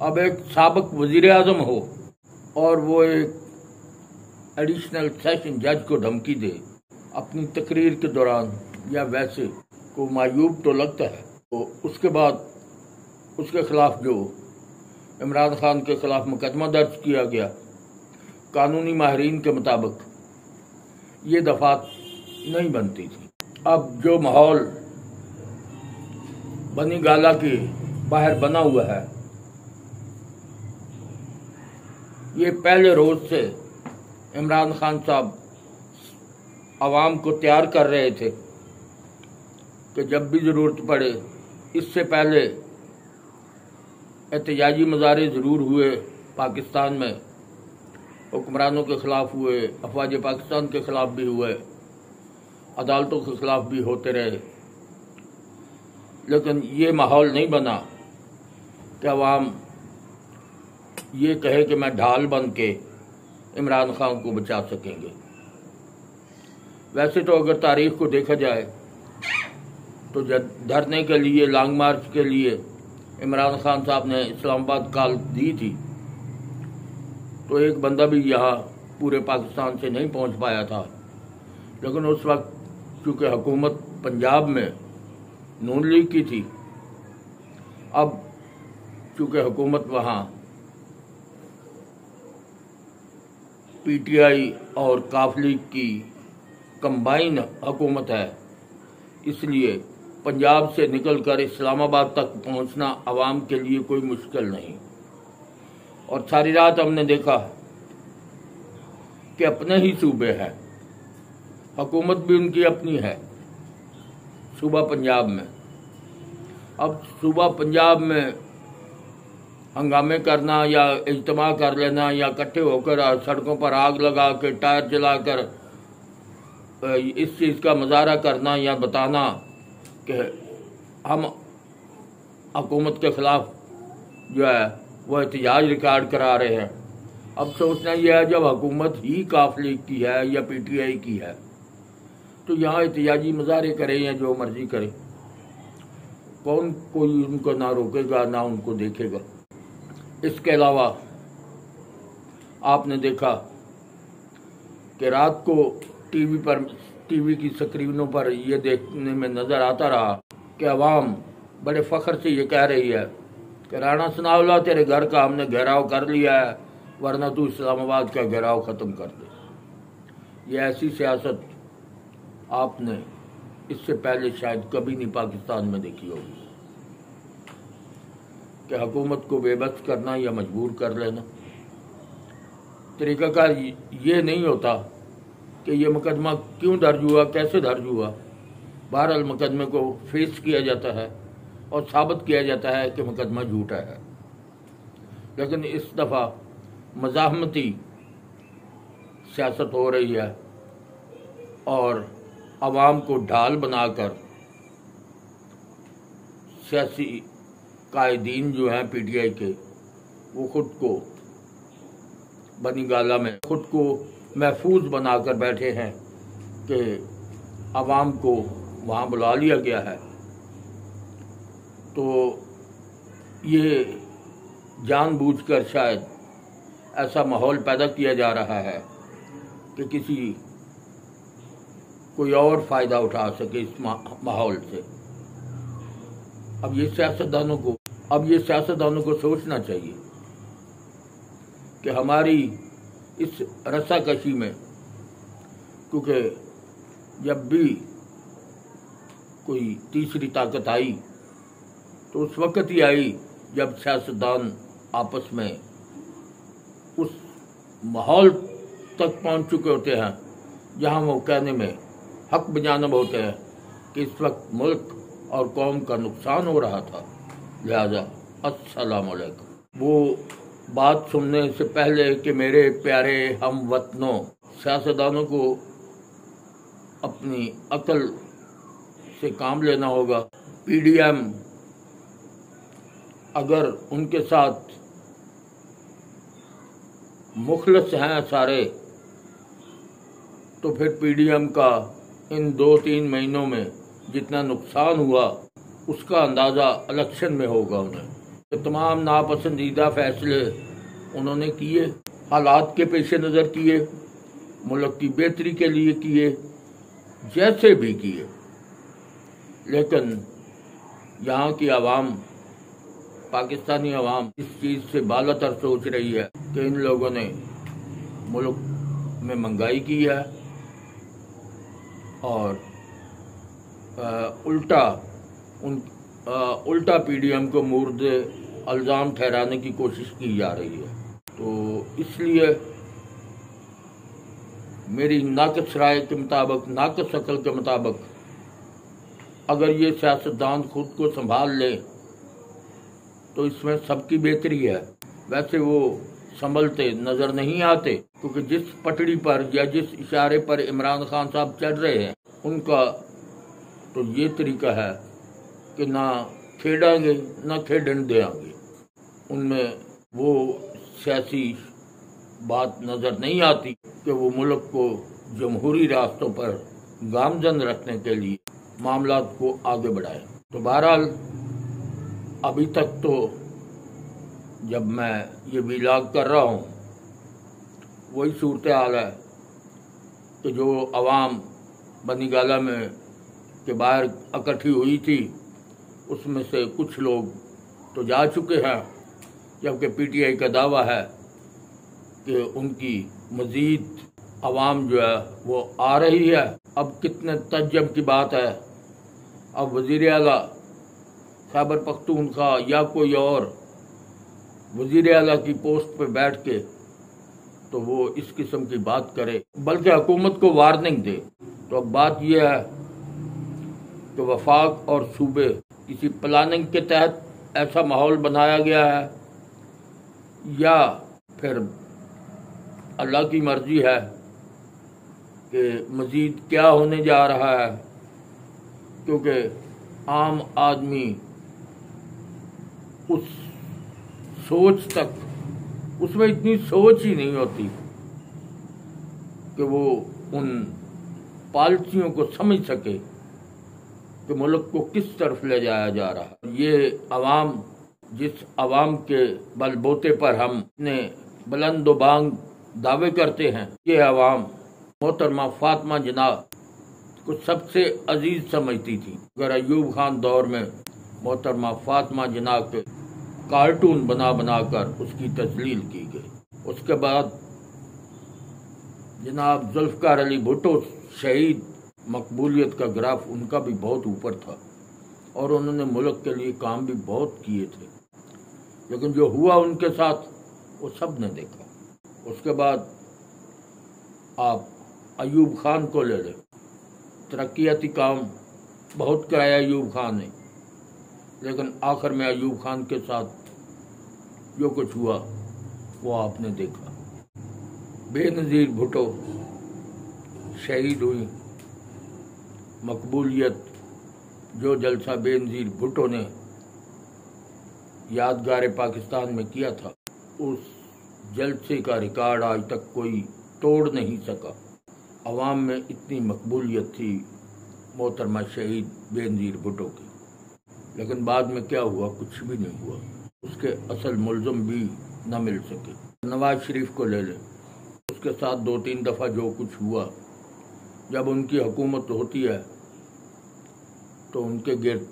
अब एक साबिक वजीर आजम हो और वो एक एडिशनल सेशन जज को धमकी दे अपनी तकरीर के दौरान या वैसे को मायूब तो लगता है। तो उसके बाद उसके खिलाफ जो इमरान खान के खिलाफ मुकदमा दर्ज किया गया, कानूनी माहिरीन के मुताबिक ये दफात नहीं बनती थी। अब जो माहौल बनी गाला के बाहर बना हुआ है, ये पहले रोज से इमरान खान साहब आवाम को तैयार कर रहे थे कि जब भी ज़रूरत पड़े, इससे पहले एहतजाजी मुजाहरे ज़रूर हुए पाकिस्तान में, हुक्मरानों के ख़िलाफ़ हुए, अफवाज पाकिस्तान के ख़िलाफ़ भी हुए, अदालतों के ख़िलाफ़ भी होते रहे, लेकिन ये माहौल नहीं बना कि अवाम ये कहे कि मैं ढाल बन के इमरान खान को बचा सकेंगे। वैसे तो अगर तारीख को देखा जाए तो जब धरने के लिए, लॉन्ग मार्च के लिए इमरान खान साहब ने इस्लामाबाद कॉल दी थी, तो एक बंदा भी यहाँ पूरे पाकिस्तान से नहीं पहुँच पाया था। लेकिन उस वक्त चूँकि हुकूमत पंजाब में नून लीग की थी, अब चूँकि हुकूमत वहाँ पीटीआई और काफ लीग की कंबाइन हुकूमत है, इसलिए पंजाब से निकलकर इस्लामाबाद तक पहुंचना आवाम के लिए कोई मुश्किल नहीं। और सारी रात हमने देखा कि अपने ही सूबे है, हुकूमत भी उनकी अपनी है सूबा पंजाब में। अब सूबा पंजाब में हंगामे करना या इज्तिमा कर लेना या इकट्ठे होकर सड़कों पर आग लगा के टायर जलाकर इस चीज़ का मुजाहरा करना या बताना कि हम हुकूमत के ख़िलाफ़ जो है वो एहतजाज रिकॉर्ड करा रहे हैं। अब सोचना यह है, जब हुकूमत ही काफ लीग की है या पीटीआई की है, तो यहाँ एहतजाजी मुजाहरे करें या जो मर्जी करें, कौन कोई उनको ना रोकेगा ना उनको देखेगा। इसके अलावा आपने देखा कि रात को टीवी की स्क्रीनों पर यह देखने में नज़र आता रहा कि अवाम बड़े फ़ख्र से ये कह रही है कि राणा सनाउल्लाह, तेरे घर का हमने घेराव कर लिया है, वरना तू इस्लामाबाद का घेराव ख़त्म कर दे। ये ऐसी सियासत आपने इससे पहले शायद कभी नहीं पाकिस्तान में देखी होगी कि हुकूमत को बेबस करना या मजबूर कर लेना। तरीक़ाकार ये नहीं होता कि ये मुकदमा क्यों दर्ज हुआ, कैसे दर्ज हुआ। बहरहाल मुकदमे को फेस किया जाता है और साबित किया जाता है कि मुकदमा झूठा है। लेकिन इस दफ़ा मज़ाहमती सियासत हो रही है और आवाम को ढाल बनाकर सियासी कायदीन जो हैं पीटीआई के, वो खुद को बनी गाला में खुद को महफूज बनाकर बैठे हैं कि आवाम को वहाँ बुला लिया गया है। तो ये जानबूझकर शायद ऐसा माहौल पैदा किया जा रहा है कि कोई और फ़ायदा उठा सके इस माहौल से। अब ये सियासतदानों को सोचना चाहिए कि हमारी इस रस्साकशी में, क्योंकि जब भी कोई तीसरी ताकत आई तो उस वक़्त ही आई जब सियासतदान आपस में उस माहौल तक पहुंच चुके होते हैं जहां वो कहने में हक बजानब होते हैं कि इस वक्त मुल्क और कौम का नुकसान हो रहा था, लिहाजा अस्सलाम वालेकुम। वो बात सुनने से पहले कि मेरे प्यारे हम वतनों, सियासतदानों को अपनी अकल से काम लेना होगा। पीडीएम अगर उनके साथ मुखलिस हैं सारे, तो फिर पीडीएम का इन 2-3 महीनों में जितना नुकसान हुआ उसका अंदाज़ा इलेक्शन में होगा उन्हें। तो तमाम नापसंदीदा फैसले उन्होंने किए, हालात के पेश नज़र किए, मुल्क की बेहतरी के लिए किए, जैसे भी किए। लेकिन यहाँ की आवाम, पाकिस्तानी आवाम इस चीज़ से बालातर सोच रही है कि इन लोगों ने मुल्क में महंगाई की है और उल्टा पीडीएम को मुर्द इल्ज़ाम ठहराने की कोशिश की जा रही है। तो इसलिए मेरी नाक़स राय के मुताबिक, नाक़स अक़ल के मुताबिक, अगर ये सियासतदान खुद को संभाल ले तो इसमें सबकी बेहतरी है। वैसे वो संभलते नज़र नहीं आते, क्योंकि जिस पटड़ी पर या जिस इशारे पर इमरान खान साहब चल रहे हैं, उनका तो ये तरीका है कि ना खेडेंगे ना खेडन देंगे। उनमें वो सियासी बात नज़र नहीं आती कि वो मुल्क को जमहूरी रास्तों पर गामजन रखने के लिए मामलात को आगे बढ़ाए। तो बहरहाल अभी तक तो जब मैं ये व्लॉग कर रहा हूँ वही सूरत हाल है कि जो आवाम बनीगाला में के बाहर इकट्ठी हुई थी उसमें से कुछ लोग तो जा चुके हैं, जबकि पीटीआई का दावा है कि उनकी मज़ीद आवाम जो है वो आ रही है। अब कितने तज्जब की बात है, अब वज़ीर आला खैबर पख्तूनख्वा या कोई और वज़ीर आला की पोस्ट पे बैठ के तो वो इस किस्म की बात करे, बल्कि हुकूमत को वार्निंग दे। तो अब बात यह है कि वफाक और सूबे किसी प्लानिंग के तहत ऐसा माहौल बनाया गया है या फिर अल्लाह की मर्जी है कि मज़ीद क्या होने जा रहा है, क्योंकि आम आदमी उस सोच तक, उसमें इतनी सोच ही नहीं होती कि वो उन पॉलिसियों को समझ सके कि मुल्क को किस तरफ ले जाया जा रहा है। ये आवाम, जिस आवाम के बलबूते पर हम अपने बुलंद-ओ-बांग दावे करते हैं, ये आवाम मोहतरमा फातिमा जिन्ना को सबसे अजीज समझती थी। अगर अयूब खान दौर में मोहतरमा फातिमा जिन्ना के कार्टून बना बनाकर उसकी तस्लील की गई, उसके बाद जनाब जुल्फ़िकार अली भुट्टो शहीद, मकबूलियत का ग्राफ उनका भी बहुत ऊपर था और उन्होंने मुल्क के लिए काम भी बहुत किए थे, लेकिन जो हुआ उनके साथ वो सब ने देखा। उसके बाद आप अयूब खान को ले लें, तरक्याती काम बहुत कराया अयूब खान ने, लेकिन आखिर में अयूब खान के साथ जो कुछ हुआ वो आपने देखा। बेनज़ीर भुट्टो शहीद हुई, मकबूलियत जो जलसा बेनज़ीर भुट्टो ने यादगार पाकिस्तान में किया था, उस जलसे का रिकॉर्ड आज तक कोई तोड़ नहीं सका। अवाम में इतनी मकबूलियत थी मोहतरमा शहीद बेनज़ीर भुट्टो की, लेकिन बाद में क्या हुआ, कुछ भी नहीं हुआ। उसके असल मुल्ज़िम भी न मिल सके। नवाज शरीफ को ले लें, उसके साथ 2-3 दफ़ा जो कुछ हुआ, जब उनकी हुकूमत होती है तो उनके गिर्द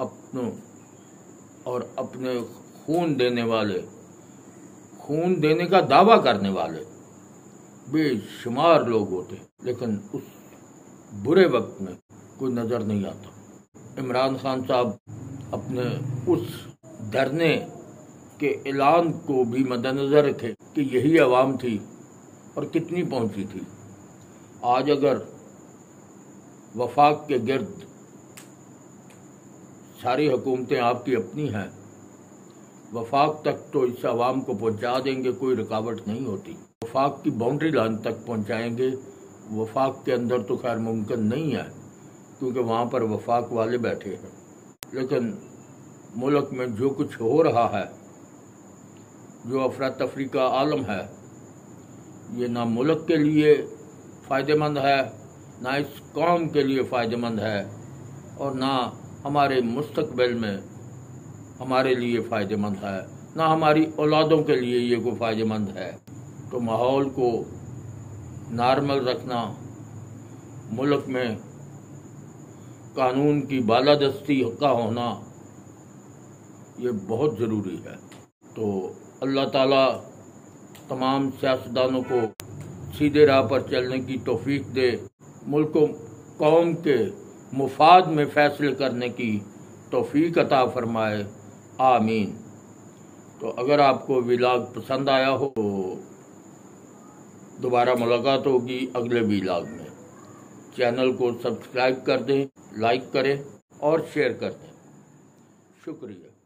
अपनों और अपने खून देने वाले, खून देने का दावा करने वाले बेशुमार लोग होते, लेकिन उस बुरे वक्त में कोई नज़र नहीं आता। इमरान खान साहब अपने उस धरने के ऐलान को भी मद्देनज़र रखे कि यही आवाम थी और कितनी पहुंची थी। आज अगर वफाक के गिर्द सारी हुकूमतें आपकी अपनी हैं, वफाक तक तो इस आवाम को पहुंचा देंगे, कोई रुकावट नहीं होती। वफाक की बाउंड्री लाइन तक पहुंचाएंगे, वफाक के अंदर तो खैर मुमकिन नहीं है क्योंकि वहाँ पर वफाक वाले बैठे हैं। लेकिन मुल्क में जो कुछ हो रहा है, जो अफरा तफरी का आलम है, ये ना मुल्क के लिए फ़ायदेमंद है, ना इस कौम के लिए फ़ायदेमंद है और ना हमारे मुस्तकबिल में हमारे लिए फ़ायदेमंद है, ना हमारी औलादों के लिए ये कोई फ़ायदेमंद है। तो माहौल को नॉर्मल रखना, मुल्क में कानून की बालादस्ती का होना, ये बहुत ज़रूरी है। तो अल्लाह ताला तमाम सियासतदानों को सीधे राह पर चलने की तौफीक दे, मुल्क को कौम के मुफाद में फ़ैसले करने की तौफीक अता फरमाए, आमीन। तो अगर आपको व्लॉग पसंद आया हो तो दोबारा मुलाकात होगी अगले व्लॉग में। चैनल को सब्सक्राइब कर दें, लाइक करें और शेयर कर दें। शुक्रिया।